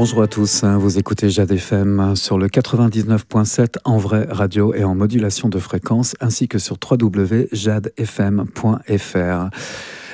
Bonjour à tous, vous écoutez Jade FM sur le 99.7 en vraie radio et en modulation de fréquence, ainsi que sur www.jadefm.fr.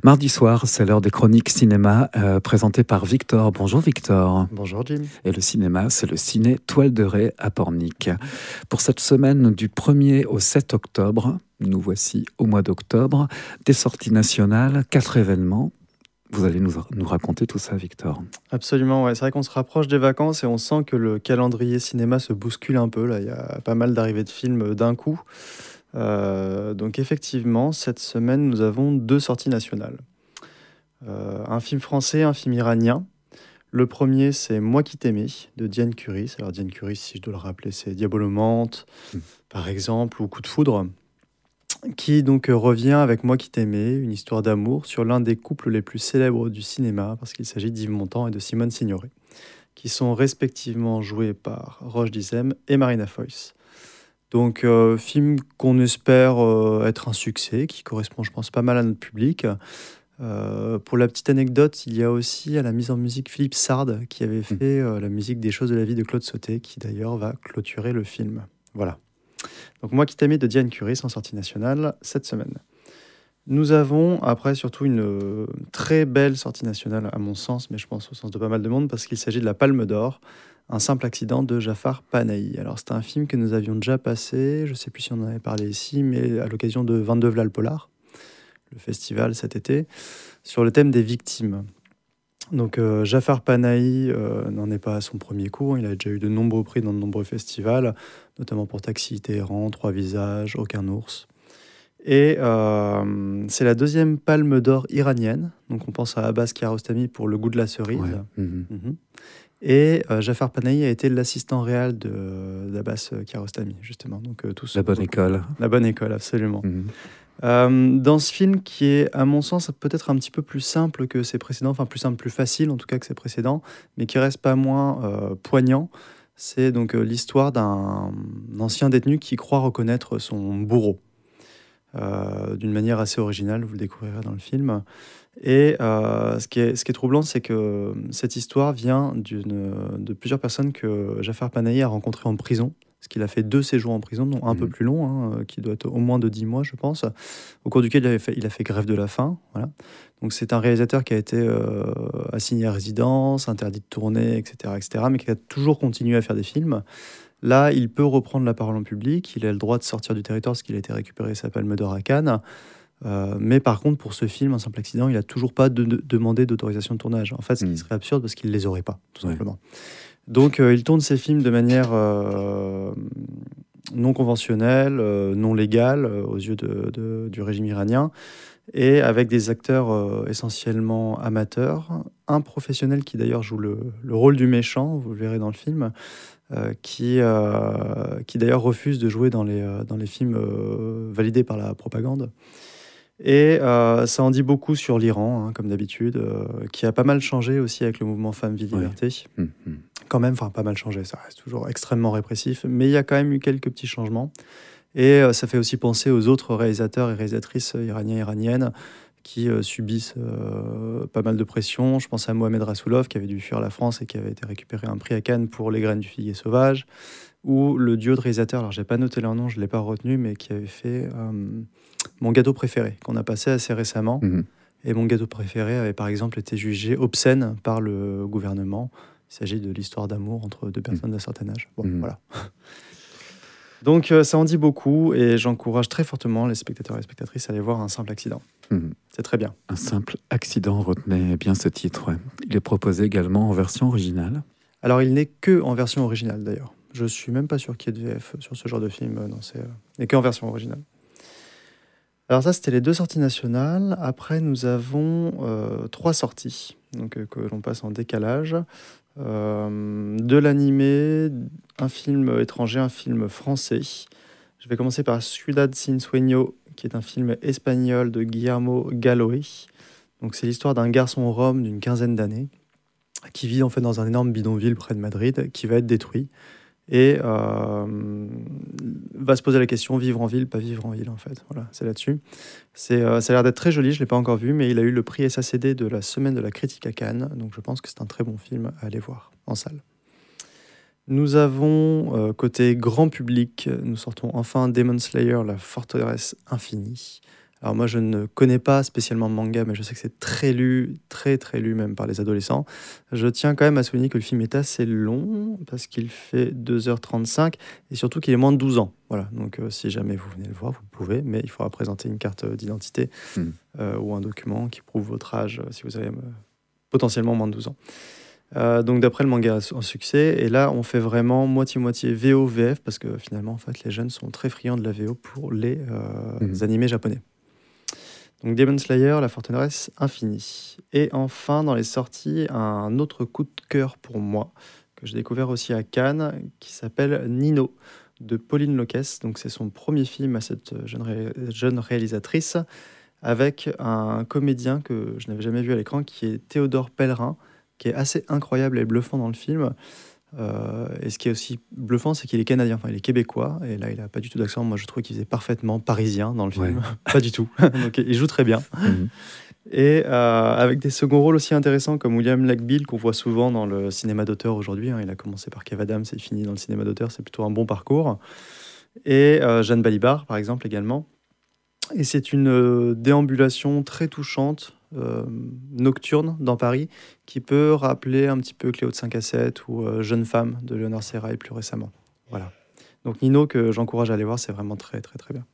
Mardi soir, c'est l'heure des chroniques cinéma présentées par Victor. Bonjour Victor. Bonjour Jim. Et le cinéma, c'est le ciné Toile de Ré à Pornic. Pour cette semaine du 1er au 7 octobre, nous voici au mois d'octobre, des sorties nationales, 4 événements. Vous allez nous raconter tout ça, Victor. Absolument, ouais. C'est vrai qu'on se rapproche des vacances et on sent que le calendrier cinéma se bouscule un peu. Là, il y a pas mal d'arrivées de films d'un coup. Donc effectivement, cette semaine, nous avons 2 sorties nationales. Un film français, un film iranien. Le premier, c'est Moi qui t'aimais, de Diane Curis. Alors Diane Curis, si je dois le rappeler, c'est Diabolomante, par exemple, ou Coup de foudre, qui donc revient avec Moi qui t'aimais, une histoire d'amour sur l'un des couples les plus célèbres du cinéma, parce qu'il s'agit d'Yves Montand et de Simone Signoret, qui sont respectivement joués par Roche Dizem et Marina Foïs. Donc film qu'on espère être un succès, qui correspond, je pense, pas mal à notre public. Pour la petite anecdote, il y a aussi à la mise en musique Philippe Sard, qui avait fait la musique des Choses de la vie de Claude Sauté, qui d'ailleurs va clôturer le film. Voilà. Donc Moi qui t'aimais de Diane Curis en sortie nationale cette semaine. Nous avons après surtout une très belle sortie nationale à mon sens, mais je pense au sens de pas mal de monde, parce qu'il s'agit de la Palme d'Or, Un simple accident de Jafar Panahi. Alors c'est un film que nous avions déjà passé, je ne sais plus si on en avait parlé ici, mais à l'occasion de 22 V'là le Polar, le festival cet été, sur le thème des victimes. Donc Jafar Panahi n'en est pas à son premier coup, il a déjà eu de nombreux prix dans de nombreux festivals, notamment pour Taxi, Téhéran, Trois visages, Aucun ours. Et c'est la 2e Palme d'Or iranienne, donc on pense à Abbas Kiarostami pour Le goût de la cerise. Ouais. Et Jafar Panahi a été l'assistant réel d'Abbas Kiarostami, justement. Donc, La bonne école. La bonne école, absolument. Dans ce film qui est, à mon sens, peut-être un petit peu plus simple que ses précédents, enfin plus simple, plus facile en tout cas que ses précédents, mais qui reste pas moins poignant, c'est donc l'histoire d'un ancien détenu qui croit reconnaître son bourreau. D'une manière assez originale, vous le découvrirez dans le film. Et ce qui est troublant, c'est que cette histoire vient de plusieurs personnes que Jafar Panahi a rencontrées en prison, parce qu'il a fait 2 séjours en prison, dont un peu plus long, qui doit être au moins de 10 mois, je pense, au cours duquel il a fait grève de la faim. Voilà. Donc c'est un réalisateur qui a été assigné à résidence, interdit de tourner, etc., mais qui a toujours continué à faire des films. Là, il peut reprendre la parole en public, il a le droit de sortir du territoire parce qu'il a été récupéré sa Palme d'Or à Cannes. Mais par contre, pour ce film, Un simple accident, il n'a toujours pas demandé d'autorisation de tournage. En fait, ce qui serait absurde parce qu'il ne les aurait pas, tout simplement. Donc, il tourne ses films de manière non conventionnelle, non légale, aux yeux du régime iranien, et avec des acteurs essentiellement amateurs. Un professionnel qui d'ailleurs joue le rôle du méchant, vous le verrez dans le film, qui d'ailleurs refuse de jouer dans les films validés par la propagande. Et ça en dit beaucoup sur l'Iran, comme d'habitude, qui a pas mal changé aussi avec le mouvement Femmes, Vie, Liberté. Quand même, enfin pas mal changé, ça reste toujours extrêmement répressif, mais il y a quand même eu quelques petits changements. Et ça fait aussi penser aux autres réalisateurs et réalisatrices iraniens et iraniennes qui subissent pas mal de pression. Je pense à Mohamed Rassoulov, qui avait dû fuir la France et qui avait été récupéré un prix à Cannes pour Les graines du figuier sauvage, ou le duo de réalisateurs, alors j'ai pas noté leur nom, je l'ai pas retenu, mais qui avait fait Mon gâteau préféré, qu'on a passé assez récemment. Et Mon gâteau préféré avait par exemple été jugé obscène par le gouvernement. Il s'agit de l'histoire d'amour entre 2 personnes d'un certain âge. Bon, voilà. Donc ça en dit beaucoup, et j'encourage très fortement les spectateurs et les spectatrices à aller voir Un simple accident. C'est très bien. Un simple accident, retenez bien ce titre. Ouais. Il est proposé également en version originale. Alors il n'est que en version originale d'ailleurs. Je suis même pas sûr qu'il y ait de VF sur ce genre de film. Non, il n'est qu'en version originale. Alors ça, c'était les 2 sorties nationales. Après, nous avons 3 sorties, donc que l'on passe en décalage. De l'animé, un film étranger, un film français. Je vais commencer par Ciudad sin sueño, qui est un film espagnol de Guillermo Galoé. Donc c'est l'histoire d'un garçon rome d'une 15aine d'années qui vit en fait dans un énorme bidonville près de Madrid, qui va être détruit. et va se poser la question vivre en ville, pas vivre en ville en fait. Voilà, c'est là-dessus. Ça a l'air d'être très joli, je ne l'ai pas encore vu, mais il a eu le prix SACD de la semaine de la critique à Cannes, donc je pense que c'est un très bon film à aller voir en salle. Nous avons, côté grand public, nous sortons enfin Demon Slayer, la forteresse infinie. Alors moi, je ne connais pas spécialement le manga, mais je sais que c'est très lu, très très lu même par les adolescents. Je tiens quand même à souligner que le film est assez long, parce qu'il fait 2h35, et surtout qu'il est moins de 12 ans. Voilà, donc si jamais vous venez le voir, vous pouvez, mais il faudra présenter une carte d'identité ou un document qui prouve votre âge, si vous avez potentiellement moins de 12 ans. Donc d'après le manga en succès, et là on fait vraiment moitié-moitié VO-VF, parce que finalement en fait, les jeunes sont très friands de la VO pour les animés japonais. Donc Demon Slayer, la forteresse infinie. Et enfin, dans les sorties, un autre coup de cœur pour moi, que j'ai découvert aussi à Cannes, qui s'appelle Nino, de Pauline Loquès. Donc c'est son premier film à cette jeune réalisatrice, avec un comédien que je n'avais jamais vu à l'écran, qui est Théodore Pellerin, qui est assez incroyable et bluffant dans le film. Et ce qui est aussi bluffant, c'est qu'il est canadien, enfin il est québécois, et là il n'a pas du tout d'accent. Moi je trouve qu'il faisait parfaitement parisien dans le film, Ouais. pas du tout. Donc il joue très bien. Et avec des seconds rôles aussi intéressants comme William Lackbeal, qu'on voit souvent dans le cinéma d'auteur aujourd'hui. Il a commencé par Kev Adams et fini dans le cinéma d'auteur, c'est plutôt un bon parcours. Et Jeanne Balibar par exemple également. Et c'est une déambulation très touchante, nocturne dans Paris, qui peut rappeler un petit peu Cléo de 5 à 7 ou Jeune femme de Léonard Serrail plus récemment. Voilà. Donc Nino, que j'encourage à aller voir, c'est vraiment très très très bien.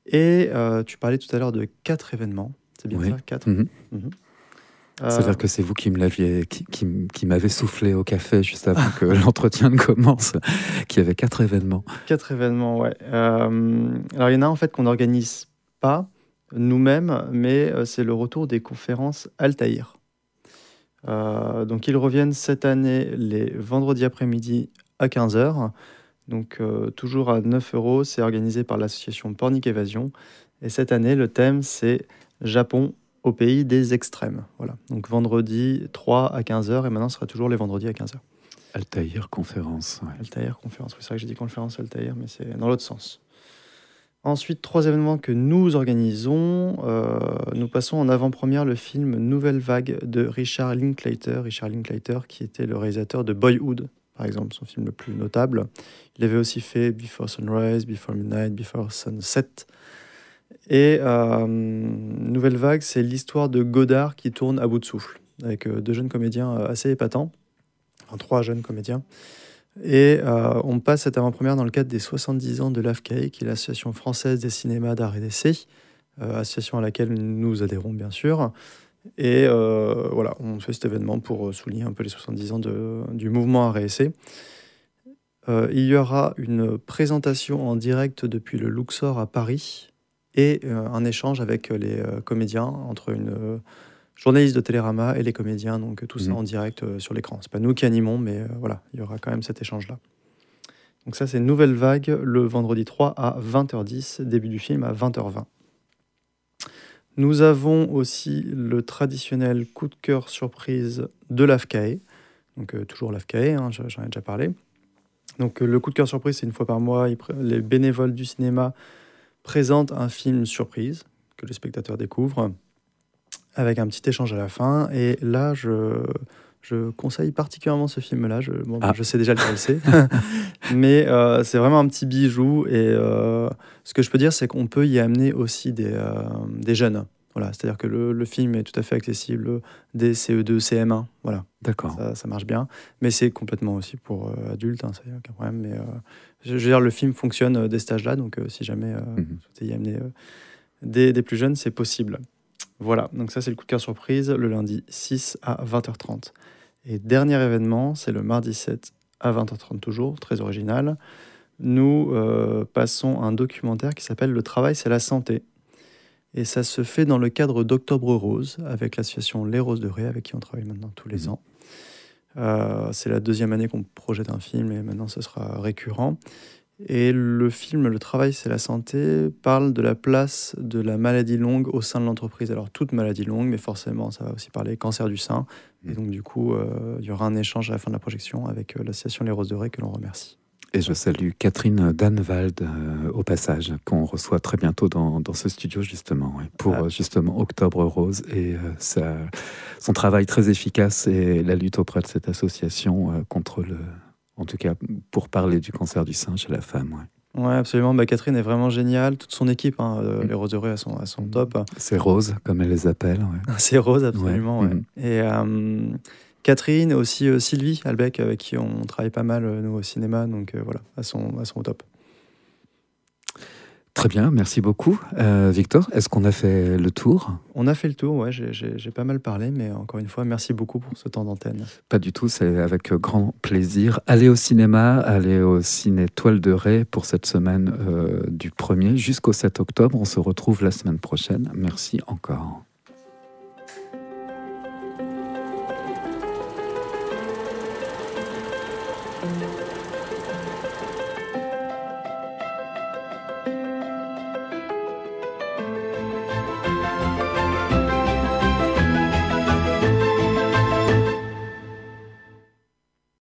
Et tu parlais tout à l'heure de 4 événements, c'est bien ça, 4 C'est-à-dire que c'est vous qui me l'aviez, qui m'avez soufflé au café juste avant que l'entretien ne commence, qu'il y avait 4 événements. 4 événements, ouais. Alors il y en a en fait qu'on n'organise pas nous-mêmes, mais c'est le retour des conférences Altaïr. Donc ils reviennent cette année les vendredis après-midi à 15h. Donc toujours à 9 €, c'est organisé par l'association Pornic Évasion. Et cette année, le thème, c'est Japon au pays des extrêmes. Voilà. Donc vendredi 3 à 15h, et maintenant ce sera toujours les vendredis à 15h. Altaïr conférence. Ouais. Altaïr conférence, oui, c'est vrai que j'ai dit conférence Altaïr, mais c'est dans l'autre sens. Ensuite, 3 événements que nous organisons. Nous passons en avant-première le film Nouvelle Vague de Richard Linklater. Richard Linklater qui était le réalisateur de Boyhood, par exemple, son film le plus notable. Il avait aussi fait Before Sunrise, Before Midnight, Before Sunset. Et Nouvelle Vague, c'est l'histoire de Godard qui tourne à bout de souffle, avec 2 jeunes comédiens assez épatants, enfin 3 jeunes comédiens. Et on passe cette avant-première dans le cadre des 70 ans de l'AFCAE, qui est l'Association française des cinémas d'art et d'essai, association à laquelle nous adhérons bien sûr. Et voilà, on fait cet événement pour souligner un peu les 70 ans du mouvement art et essai. Il y aura une présentation en direct depuis le Luxor à Paris, et un échange avec les comédiens, entre une journaliste de Télérama et les comédiens, donc tout ça en direct sur l'écran. C'est pas nous qui animons, mais voilà, il y aura quand même cet échange-là. Donc ça, c'est Nouvelle Vague, le vendredi 3 à 20h10, début du film à 20h20. Nous avons aussi le traditionnel coup de cœur surprise de l'AFCAE, donc toujours l'AFCAE, hein, j'en ai déjà parlé. Donc le coup de cœur surprise, c'est une fois par mois, les bénévoles du cinéma présente un film surprise que le spectateur découvre avec un petit échange à la fin. Et là, je conseille particulièrement ce film-là. Je sais déjà lequel c'est, mais c'est vraiment un petit bijou. Et ce que je peux dire, c'est qu'on peut y amener aussi des jeunes. Voilà, c'est-à-dire que le film est tout à fait accessible dès CE2, CM1. Voilà. D'accord. Ça marche bien. Mais c'est complètement aussi pour adultes, hein, ça y a aucun problème. Mais je veux dire, le film fonctionne dès cet âge-là, donc si jamais vous souhaitez y amener des plus jeunes, c'est possible. Voilà, donc ça c'est le coup de cœur surprise, le lundi 6 à 20h30. Et dernier événement, c'est le mardi 7 à 20h30 toujours, très original. Nous passons un documentaire qui s'appelle « Le travail, c'est la santé ». Et ça se fait dans le cadre d'Octobre Rose, avec l'association Les Roses de Ré, avec qui on travaille maintenant tous les ans. C'est la 2e année qu'on projette un film, et maintenant ce sera récurrent. Et le film Le travail, c'est la santé parle de la place de la maladie longue au sein de l'entreprise. Alors, toute maladie longue, mais forcément, ça va aussi parler cancer du sein. Et donc, du coup, il y aura un échange à la fin de la projection avec l'association Les Roses de Ré que l'on remercie. Et je salue Catherine Danwald au passage, qu'on reçoit très bientôt dans ce studio justement, pour justement Octobre Rose et son travail très efficace et la lutte auprès de cette association contre en tout cas pour parler du cancer du sein chez la femme. Ouais, absolument. Catherine est vraiment géniale. Toute son équipe, les Roses de Ré, elles sont top. C'est Rose, comme elle les appelle. Ouais. C'est Rose, absolument. Ouais. Et Catherine et aussi Sylvie Albec, avec qui on travaille pas mal, nous, au cinéma. Donc voilà, elles sont au top. Très bien, merci beaucoup. Victor, est-ce qu'on a fait le tour ? On a fait le tour, ouais, j'ai pas mal parlé, mais encore une fois, merci beaucoup pour ce temps d'antenne. Pas du tout, c'est avec grand plaisir. Allez au cinéma, allez au ciné Toile de Ré pour cette semaine du 1er jusqu'au 7 octobre. On se retrouve la semaine prochaine. Merci encore.